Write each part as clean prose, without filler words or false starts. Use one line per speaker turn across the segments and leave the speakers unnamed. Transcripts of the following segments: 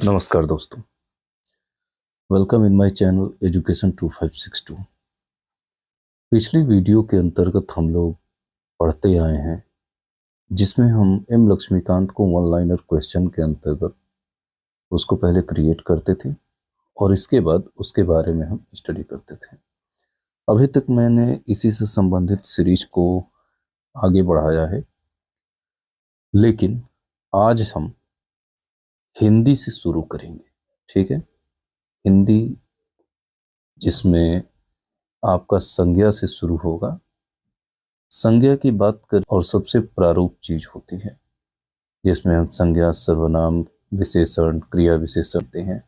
नमस्कार दोस्तों, welcome in my channel education 2562। पिछली वीडियो के अंतर्गत हम लोग पढ़ते आए हैं जिसमें हम एम लक्ष्मीकांत को वन लाइनर क्वेश्चन के अंतर्गत उसको पहले क्रिएट करते थे और इसके बाद उसके बारे में हम स्टडी करते थे। अभी तक मैंने इसी से संबंधित सीरीज को आगे बढ़ाया है, लेकिन आज हम हिंदी से शुरू करेंगे। ठीक है, हिंदी जिसमें आपका संज्ञा से शुरू होगा। संज्ञा की बात करें और सबसे प्रारूप चीज होती है जिसमें हम संज्ञा, सर्वनाम, विशेषण, क्रिया विशेषण करते हैं।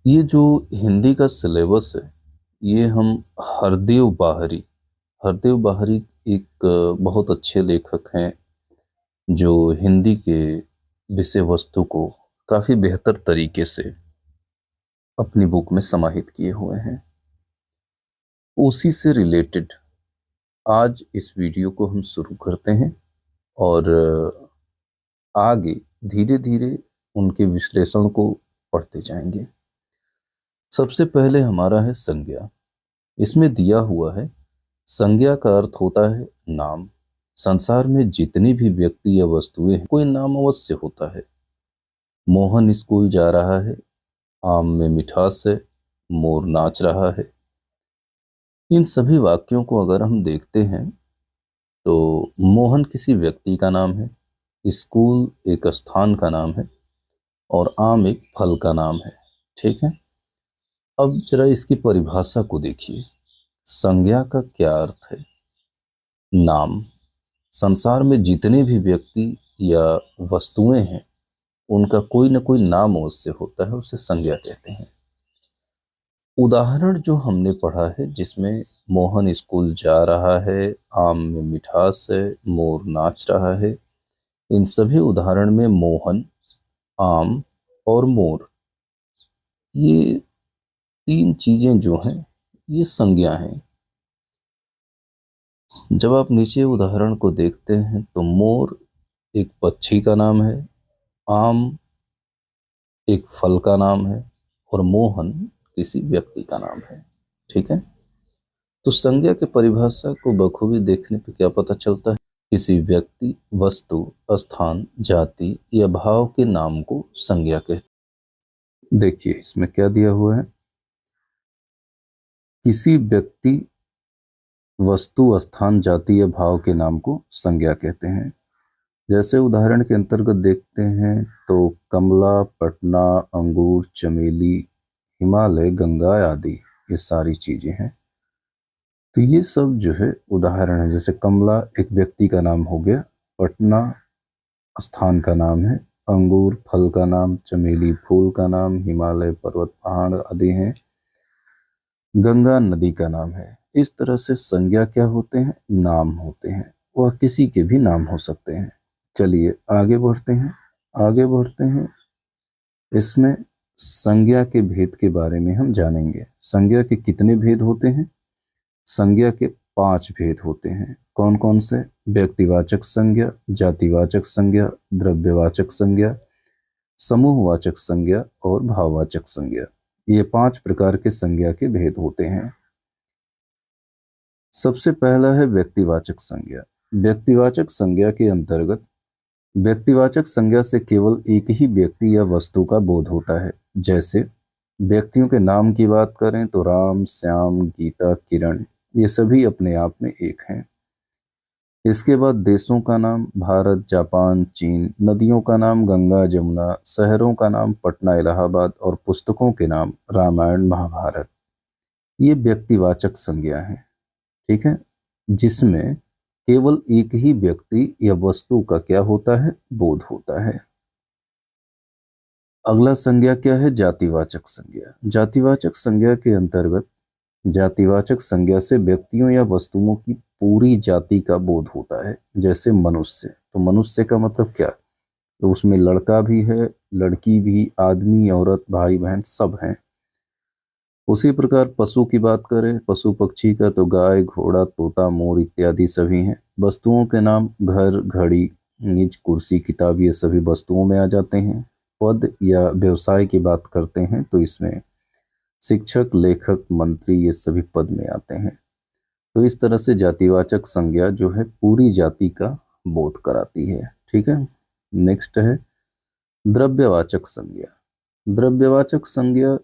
ये जो हिंदी का सिलेबस है ये हम हरदेव बाहरी एक बहुत अच्छे लेखक हैं जो हिंदी के विषय वस्तु को काफी बेहतर तरीके से अपनी बुक में समाहित किए हुए हैं। उसी से रिलेटेड आज इस वीडियो को हम शुरू करते हैं और आगे धीरे धीरे उनके विश्लेषण को पढ़ते जाएंगे। सबसे पहले हमारा है संज्ञा। इसमें दिया हुआ है संज्ञा का अर्थ होता है नाम। संसार में जितनी भी व्यक्ति या वस्तुएं हैं कोई नाम अवश्य होता है। मोहन स्कूल जा रहा है, आम में मिठास है, मोर नाच रहा है। इन सभी वाक्यों को अगर हम देखते हैं तो मोहन किसी व्यक्ति का नाम है, स्कूल एक स्थान का नाम है और आम एक फल का नाम है। ठीक है, अब जरा इसकी परिभाषा को देखिए। संज्ञा का क्या अर्थ है? नाम। संसार में जितने भी व्यक्ति या वस्तुएं हैं उनका कोई ना कोई नाम अवश्य होता है, उसे संज्ञा कहते हैं। उदाहरण जो हमने पढ़ा है जिसमें मोहन स्कूल जा रहा है, आम में मिठास है, मोर नाच रहा है, इन सभी उदाहरण में मोहन, आम और मोर ये तीन चीजें जो हैं ये संज्ञा हैं। जब आप नीचे उदाहरण को देखते हैं तो मोर एक पक्षी का नाम है, आम एक फल का नाम है और मोहन किसी व्यक्ति का नाम है। ठीक है, तो संज्ञा के परिभाषा को बखूबी देखने पर क्या पता चलता है? किसी व्यक्ति, वस्तु, स्थान, जाति या भाव के नाम को संज्ञा कहते हैं। देखिए इसमें क्या दिया हुआ है, किसी व्यक्ति, वस्तु, स्थान, जाति या भाव के नाम को संज्ञा कहते हैं। जैसे उदाहरण के अंतर्गत देखते हैं तो कमला, पटना, अंगूर, चमेली, हिमालय, गंगा आदि ये सारी चीजें हैं। तो ये सब जो है उदाहरण है। जैसे कमला एक व्यक्ति का नाम हो गया, पटना स्थान का नाम है, अंगूर फल का नाम, चमेली फूल का नाम, हिमालय पर्वत पहाड़ आदि हैं, गंगा नदी का नाम है। इस तरह से संज्ञा क्या होते हैं? नाम होते हैं। वह किसी के भी नाम हो सकते हैं। चलिए आगे बढ़ते हैं। इसमें संज्ञा के भेद के बारे में हम जानेंगे। संज्ञा के कितने भेद होते हैं? संज्ञा के 5 भेद होते हैं। कौन कौन से? व्यक्तिवाचक संज्ञा, जातिवाचक संज्ञा, द्रव्यवाचक संज्ञा, समूहवाचक संज्ञा और भाववाचक संज्ञा। ये 5 प्रकार के संज्ञा के भेद होते हैं। सबसे पहला है व्यक्तिवाचक संज्ञा। व्यक्तिवाचक संज्ञा के अंतर्गत व्यक्तिवाचक संज्ञा से केवल एक ही व्यक्ति या वस्तु का बोध होता है। जैसे व्यक्तियों के नाम की बात करें तो राम, श्याम, गीता, किरण ये सभी अपने आप में एक हैं। इसके बाद देशों का नाम भारत, जापान, चीन, नदियों का नाम गंगा, जमुना, शहरों का नाम पटना, इलाहाबाद और पुस्तकों के नाम रामायण, महाभारत। ये व्यक्तिवाचक संज्ञा है। ठीक है, जिसमें केवल एक ही व्यक्ति या वस्तु का क्या होता है? बोध होता है। अगला संज्ञा क्या है? जातिवाचक संज्ञा। जातिवाचक संज्ञा के अंतर्गत जातिवाचक संज्ञा से व्यक्तियों या वस्तुओं की पूरी जाति का बोध होता है। जैसे मनुष्य, तो मनुष्य का मतलब क्या? तो उसमें लड़का भी है, लड़की भी, आदमी, औरत, भाई बहन सब हैं। उसी प्रकार पशु की बात करें, पशु पक्षी का तो गाय, घोड़ा, तोता, मोर इत्यादि सभी हैं। वस्तुओं के नाम घर, घड़ी, निज, कुर्सी, किताब ये सभी वस्तुओं में आ जाते हैं। पद या व्यवसाय की बात करते हैं तो इसमें शिक्षक, लेखक, मंत्री ये सभी पद में आते हैं। तो इस तरह से जातिवाचक संज्ञा जो है पूरी जाति का बोध कराती है। ठीक है। नेक्स्ट है द्रव्यवाचक संज्ञा। द्रव्यवाचक संज्ञा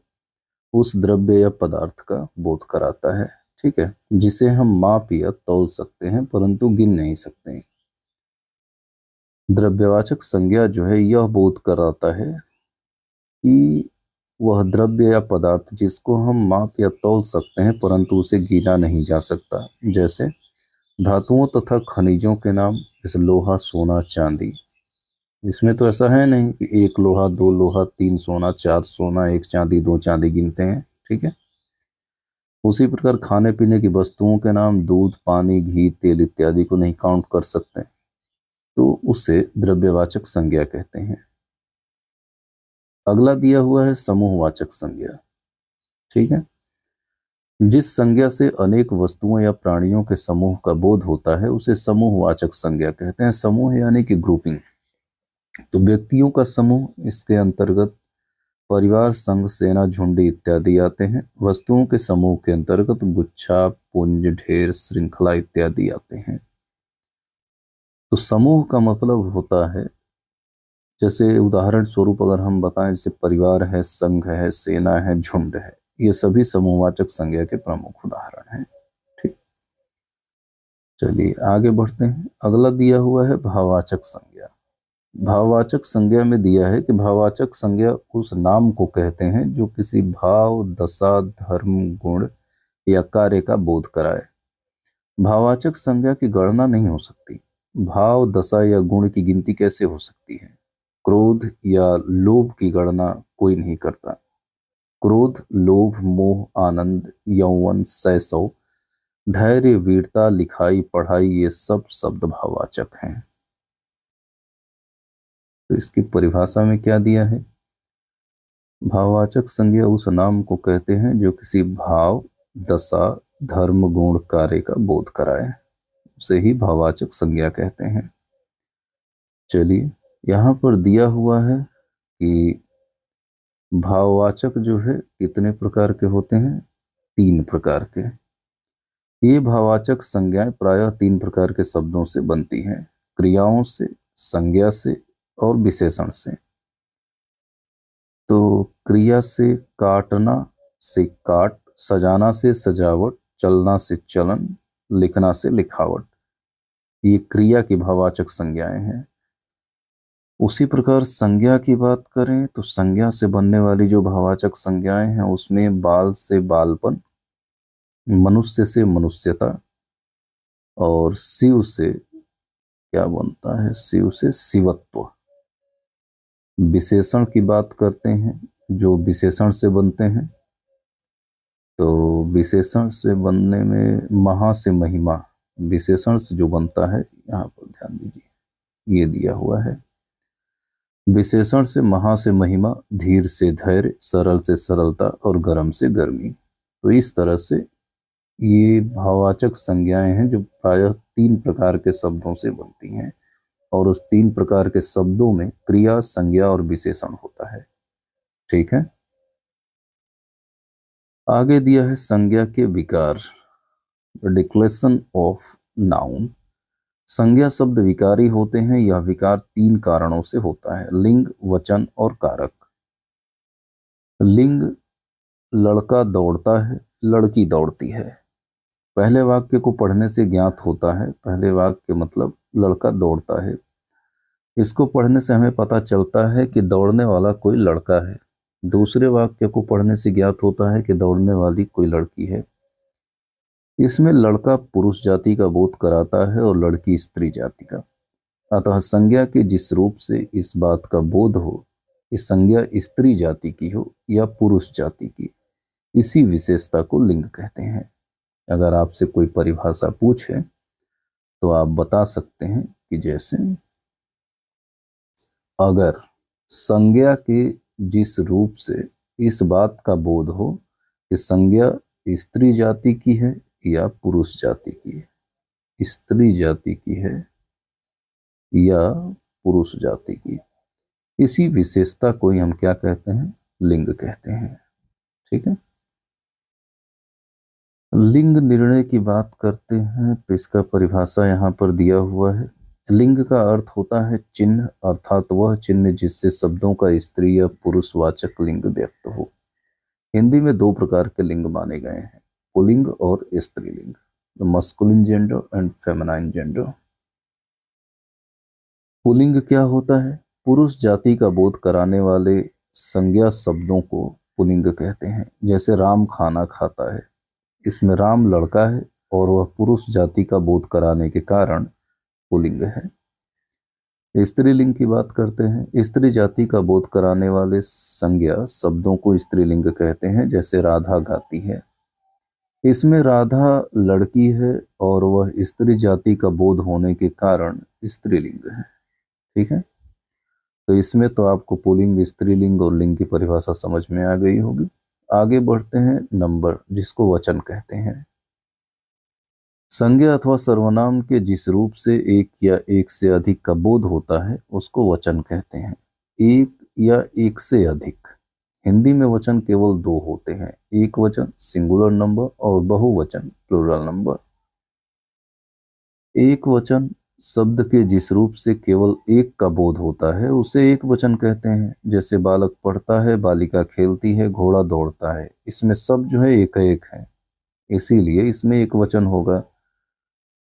उस द्रव्य या पदार्थ का बोध कराता है, ठीक है, जिसे हम माप या तौल सकते हैं परंतु गिन नहीं सकते। द्रव्यवाचक संज्ञा जो है यह बोध कराता है कि वह द्रव्य या पदार्थ जिसको हम माप या तौल सकते हैं परंतु उसे गिना नहीं जा सकता। जैसे धातुओं तथा खनिजों के नाम, जैसे लोहा, सोना, चांदी। इसमें तो ऐसा है नहीं कि एक लोहा, दो लोहा, तीन सोना, चार सोना, एक चांदी, दो चांदी गिनते हैं, ठीक है। उसी प्रकार खाने पीने की वस्तुओं के नाम दूध, पानी, घी, तेल इत्यादि को नहीं काउंट कर सकते, तो उसे द्रव्यवाचक संज्ञा कहते हैं। अगला दिया हुआ है समूहवाचक संज्ञा, ठीक है। जिस संज्ञा से अनेक वस्तुओं या प्राणियों के समूह का बोध होता है उसे समूहवाचक संज्ञा कहते हैं। समूह यानी कि ग्रुपिंग। तो व्यक्तियों का समूह, इसके अंतर्गत परिवार, संघ, सेना, झुंडी इत्यादि आते हैं। वस्तुओं के समूह के अंतर्गत गुच्छा, पुंज, ढेर, श्रृंखला इत्यादि आते हैं। तो समूह का मतलब होता है, जैसे उदाहरण स्वरूप अगर हम बताएं, जैसे परिवार है, संघ है, सेना है, झुंड है, ये सभी समूहवाचक संज्ञा के प्रमुख उदाहरण हैं। ठीक, चलिए आगे बढ़ते हैं। अगला दिया हुआ है भाववाचक संज्ञा। भाववाचक संज्ञा में दिया है कि भाववाचक संज्ञा उस नाम को कहते हैं जो किसी भाव, दशा, धर्म, गुण या कार्य का बोध कराए। भाववाचक संज्ञा की गणना नहीं हो सकती। भाव, दशा या गुण की गिनती कैसे हो सकती है? क्रोध या लोभ की गणना कोई नहीं करता। क्रोध, लोभ, मोह, आनंद, यौवन, शैशव, धैर्य, वीरता, लिखाई, पढ़ाई ये सब शब्द भाववाचक हैं। तो इसकी परिभाषा में क्या दिया है? भाववाचक संज्ञा उस नाम को कहते हैं जो किसी भाव, दशा, धर्म, गुण, कार्य का बोध कराए, उसे ही भाववाचक संज्ञा कहते हैं। चलिए, यहाँ पर दिया हुआ है कि भाववाचक जो है कितने प्रकार के होते हैं? 3 प्रकार के। ये भाववाचक संज्ञाएं प्रायः 3 प्रकार के शब्दों से बनती हैं: क्रियाओं से, संज्ञा से और विशेषण से। तो क्रिया से काटना से काट, सजाना से सजावट, चलना से चलन, लिखना से लिखावट, ये क्रिया की भाववाचक संज्ञाएं हैं। उसी प्रकार संज्ञा की बात करें तो संज्ञा से बनने वाली जो भाववाचक संज्ञाएं हैं उसमें बाल से बालपन, मनुष्य से मनुष्यता और शिव से क्या बनता है? शिव से शिवत्व। विशेषण की बात करते हैं, जो विशेषण से बनते हैं, तो विशेषण से बनने में महा से महिमा, विशेषण से जो बनता है, यहाँ पर ध्यान दीजिए, ये दिया हुआ है। विशेषण से महा से महिमा, धीर से धैर्य, सरल से सरलता और गर्म से गर्मी। तो इस तरह से ये भाववाचक संज्ञाएं हैं जो प्रायः 3 प्रकार के शब्दों से बनती हैं और उस 3 प्रकार के शब्दों में क्रिया, संज्ञा और विशेषण होता है। ठीक है। आगे दिया है संज्ञा के विकार, डिक्लेरेशन ऑफ नाउन। संज्ञा शब्द विकारी होते हैं। यह विकार 3 कारणों से होता है: लिंग, वचन और कारक। लिंग, लड़का दौड़ता है, लड़की दौड़ती है। पहले वाक्य को पढ़ने से ज्ञात होता है, पहले वाक्य मतलब लड़का दौड़ता है, इसको पढ़ने से हमें पता चलता है कि दौड़ने वाला कोई लड़का है। दूसरे वाक्य को पढ़ने से ज्ञात होता है कि दौड़ने वाली कोई लड़की है। इसमें लड़का पुरुष जाति का बोध कराता है और लड़की स्त्री जाति का। अतः संज्ञा के जिस रूप से इस बात का बोध हो कि संज्ञा स्त्री जाति की हो या पुरुष जाति की, इसी विशेषता को लिंग कहते हैं। अगर आपसे कोई परिभाषा पूछे तो आप बता सकते हैं कि जैसे अगर संज्ञा के जिस रूप से इस बात का बोध हो कि संज्ञा स्त्री जाति की है या पुरुष जाति की है, स्त्री जाति की है या पुरुष जाति की। इसी विशेषता को ही हम क्या कहते हैं? लिंग कहते हैं। ठीक है। लिंग निर्णय की बात करते हैं तो इसका परिभाषा यहाँ पर दिया हुआ है। लिंग का अर्थ होता है चिन्ह, अर्थात वह चिन्ह जिससे शब्दों का स्त्री या पुरुषवाचक लिंग व्यक्त हो। हिंदी में दो प्रकार के लिंग माने गए हैं, पुल्लिंग और स्त्रीलिंग, masculine gender and feminine gender. Pulling क्या होता है? पुरुष जाति का बोध कराने वाले संज्ञा शब्दों को पुल्लिंग कहते हैं। जैसे राम खाना खाता है, इसमें राम लड़का है और वह पुरुष जाति का बोध कराने के कारण पुल्लिंग है। स्त्रीलिंग की बात करते हैं। स्त्री जाति का बोध कराने वाले संज्ञा शब्दों को स्त्रीलिंग कहते हैं। जैसे राधा गाती है, इसमें राधा लड़की है और वह स्त्री जाति का बोध होने के कारण स्त्रीलिंग है। ठीक है। तो इसमें तो आपको पुल्लिंग, स्त्रीलिंग और लिंग की परिभाषा समझ में आ गई होगी। आगे बढ़ते हैं नंबर, जिसको वचन कहते हैं। संज्ञा अथवा सर्वनाम के जिस रूप से एक या एक से अधिक का बोध होता है उसको वचन कहते हैं। एक या एक से अधिक। हिंदी में वचन केवल दो होते हैं, एक वचन सिंगुलर नंबर और बहुवचन प्लूरल नंबर। एक वचन शब्द के जिस रूप से केवल एक का बोध होता है उसे एक वचन कहते हैं। जैसे बालक पढ़ता है, बालिका खेलती है, घोड़ा दौड़ता है। इसमें सब जो है एक है, इसीलिए इसमें एक वचन होगा।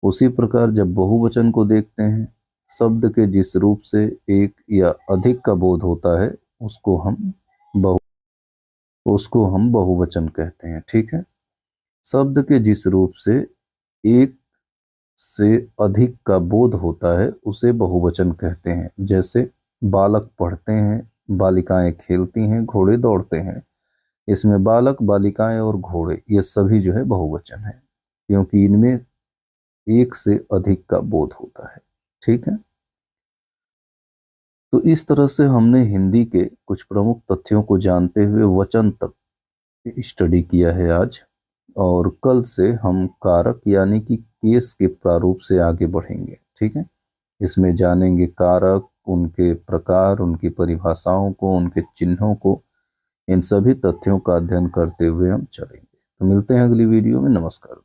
उसी प्रकार जब बहुवचन को देखते हैं, शब्द के जिस रूप से एक या अधिक का बोध होता है उसको हम बहुवचन कहते हैं। ठीक है। शब्द के जिस रूप से एक से अधिक का बोध होता है उसे बहुवचन कहते हैं। जैसे बालक पढ़ते हैं, बालिकाएं खेलती हैं, घोड़े दौड़ते हैं। इसमें बालक, बालिकाएं और घोड़े ये सभी जो है बहुवचन है, क्योंकि इनमें एक से अधिक का बोध होता है। ठीक है। तो इस तरह से हमने हिंदी के कुछ प्रमुख तथ्यों को जानते हुए वचन तक स्टडी किया है आज, और कल से हम कारक यानी कि केस के प्रारूप से आगे बढ़ेंगे। ठीक है। इसमें जानेंगे कारक, उनके प्रकार, उनकी परिभाषाओं को, उनके चिन्हों को। इन सभी तथ्यों का अध्ययन करते हुए हम चलेंगे। तो मिलते हैं अगली वीडियो में। नमस्कार।